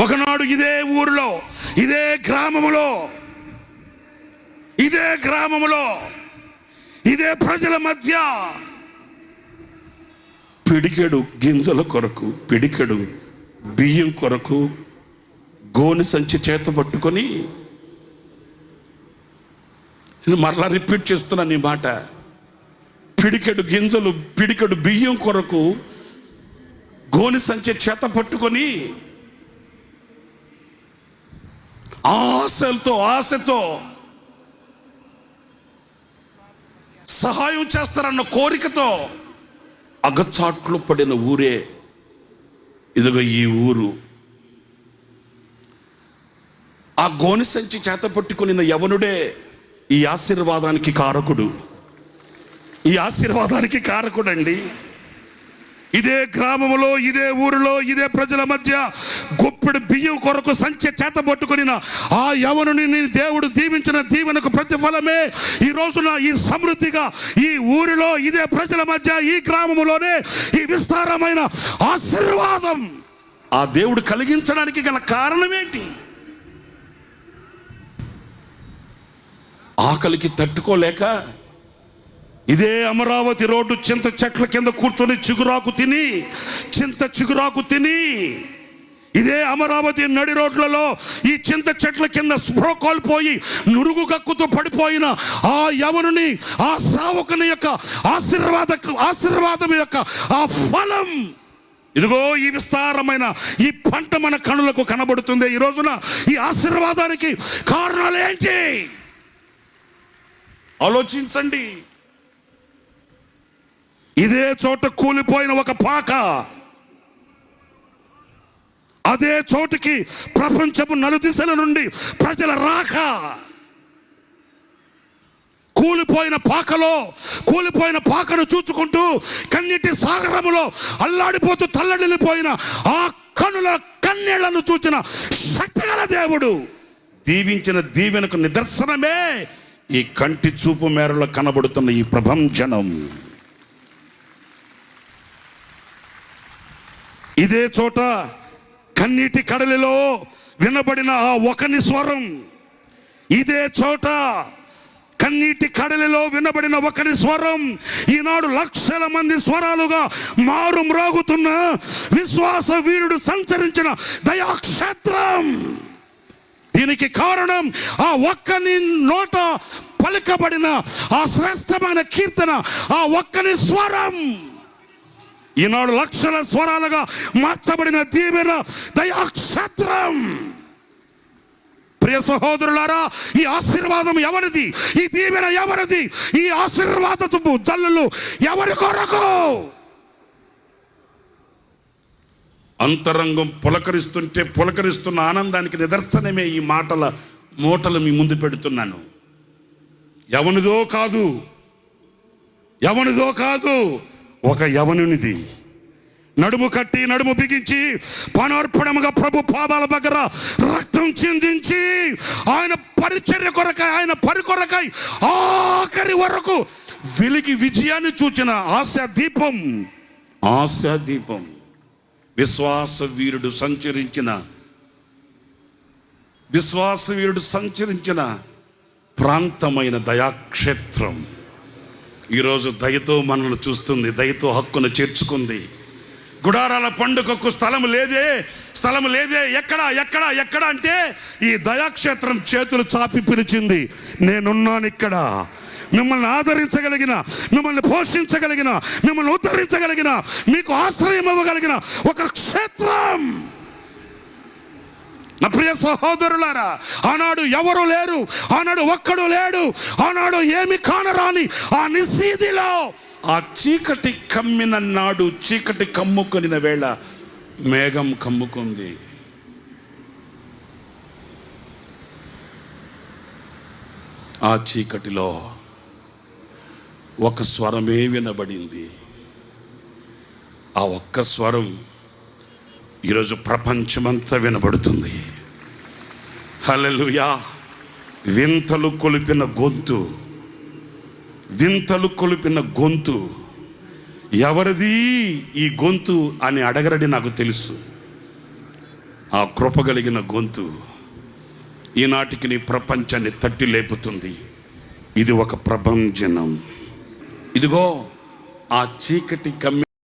ఒకనాడు ఇదే ఊరిలో, ఇదే గ్రామములో, ఇదే ప్రజల మధ్య పిడికెడు గింజల కొరకు, పిడికెడు బియ్యం కొరకు గోని సంచి చేత పట్టుకొని, నేను మరలా రిపీట్ చేస్తున్నాను ఈ మాట, పిడికెడు గింజలు, పిడికెడు బియ్యం కొరకు గోని సంచి చేత పట్టుకొని ఆశతో సహాయం చేస్తారన్న కోరికతో అగచాట్లు పడిన ఊరే ఇదిగో ఈ ఊరు. ఆ గోని సంచి చేత పట్టుకుని యవనుడే ఈ ఆశీర్వాదానికి కారకుడు అండి. ఇదే గ్రామంలో, ఇదే ఊరిలో, ఇదే ప్రజల మధ్య గుప్పెడు బియ్యం కొరకు సంచి చేత పట్టుకుని ఆ యవనుని దేవుడు దీవించిన దీవెనకు ప్రతిఫలమే ఈ రోజున ఈ సమృద్ధిగా ఈ ఊరిలో, ఇదే ప్రజల మధ్య, ఈ గ్రామంలోనే ఈ విస్తారమైన ఆశీర్వాదం ఆ దేవుడు కలిగించడానికి గల కారణం ఏంటి? ఆకలికి తట్టుకోలేక ఇదే అమరావతి రోడ్డు చింత చెట్ల కింద కూర్చొని చింత చిగురాకు తిని ఇదే అమరావతి నడి రోడ్లలో ఈ చింత చెట్ల కింద స్పృహ కోల్పోయి నురుగు కక్కుతూ పడిపోయిన ఆ యవనుని, ఆ సేవకుని యొక్క ఆశీర్వాదం యొక్క ఆ ఫలం ఇదిగో ఈ విస్తారమైన ఈ పంట మన కనులకు కనబడుతుంది. ఈ రోజున ఈ ఆశీర్వాదానికి కారణాలు ఏంటి ఆలోచించండి. ఇదే చోట కూలిపోయిన ఒక పాక అదే చోటుకి ప్రపంచపు నలుదిశల నుండి ప్రజల రాక, కూలిపోయిన పాకను చూచుకుంటూ కన్నీటి సాగరములో అల్లాడిపోతూ తల్లడిల్లిపోయిన ఆ కన్నీళ్లను చూచిన శక్తిగల దేవుడు దీవించిన దీవెనకు నిదర్శనమే ఈ కంటి చూపు మేరలో కనబడుతున్న ఈ ప్రభంజనం. ఇదే చోట కన్నీటి కడలిలో వినబడిన ఆ ఒకని స్వరం, ఇదే చోట కన్నీటి కడలిలో వినబడిన ఒకరి స్వరం ఈనాడు లక్షల మంది స్వరాలుగా మారు మ్రోగుతున్న విశ్వాస వీరుడు సంచరించిన దయాక్షేత్రం. దీనికి కారణం ఆ ఒక్కని నోట పలుకబడిన ఆ శ్రేష్టమైన కీర్తన, ఆ ఒక్కని స్వరం. ఈనాడు లక్షల స్వరాలుగా మార్చబడిన దీవెన దయాక్షేత్రం. ప్రియ సహోదరులారా, ఈ ఆశీర్వాదం ఎవరిది? ఈ దీవెన ఎవరిది? ఈ ఆశీర్వాదపు జల్లులు ఎవరి కొరకు? అంతరంగం పులకరిస్తున్న ఆనందానికి నిదర్శనమే ఈ మూటలు మీ ముందు పెడుతున్నాను. ఎవనిదో కాదు, ఒక యవనునిది. నడుము కట్టి, నడుము బిగించి, పానార్పణముగా ప్రభు పాదాల దగ్గర రక్తం చిందించి ఆయన పరిచర్య కొరకై, ఆయన పరి కొరకై ఆఖరి వరకు వెలిగి విజయాన్ని చూచిన ఆశాదీపం విశ్వాస వీరుడు సంచరించిన ప్రాంతమైన దయాక్షేత్రం ఈరోజు దయతో మనల్ని చూస్తుంది, దయతో హక్కును చేర్చుకుంది. గుడారాల పండుగకు స్థలం లేదే ఎక్కడ అంటే ఈ దయాక్షేత్రం చేతులు చాపి పిలిచింది. నేనున్నాను ఇక్కడ, మిమ్మల్ని ఆదరించగలిగిన, మిమ్మల్ని పోషించగలిగిన, మిమ్మల్ని ఉద్ధరించగలిగిన, మీకు ఆశ్రయం ఇవ్వగలిగిన ఒక క్షేత్రం. నా ప్రియ సహోదరులారా, ఆనాడు ఎవరు లేరు, ఆనాడు ఒక్కడు లేడు, ఆనాడు ఏమి కానరాని ఆ నిశీదిలో ఆ చీకటి కమ్మిన నాడు, చీకటి కమ్ముకొనిన వేళ మేఘం కమ్ముకుంది. ఆ చీకటిలో ఒక స్వరమే వినబడింది. ఆ ఒక్క స్వరం ఈరోజు ప్రపంచమంతా వినబడుతుంది. హల్లెలూయా. వింతలు కొలిపిన గొంతు. ఎవరిది ఈ గొంతు అని అడగరడి నాకు తెలుసు. ఆ కృప కలిగిన గొంతు ఈనాటికి నీ ప్రపంచాన్ని తట్టి లేపుతుంది. ఇది ఒక ప్రభంజనం. ఇదిగో ఆ చీకటి కమ్మి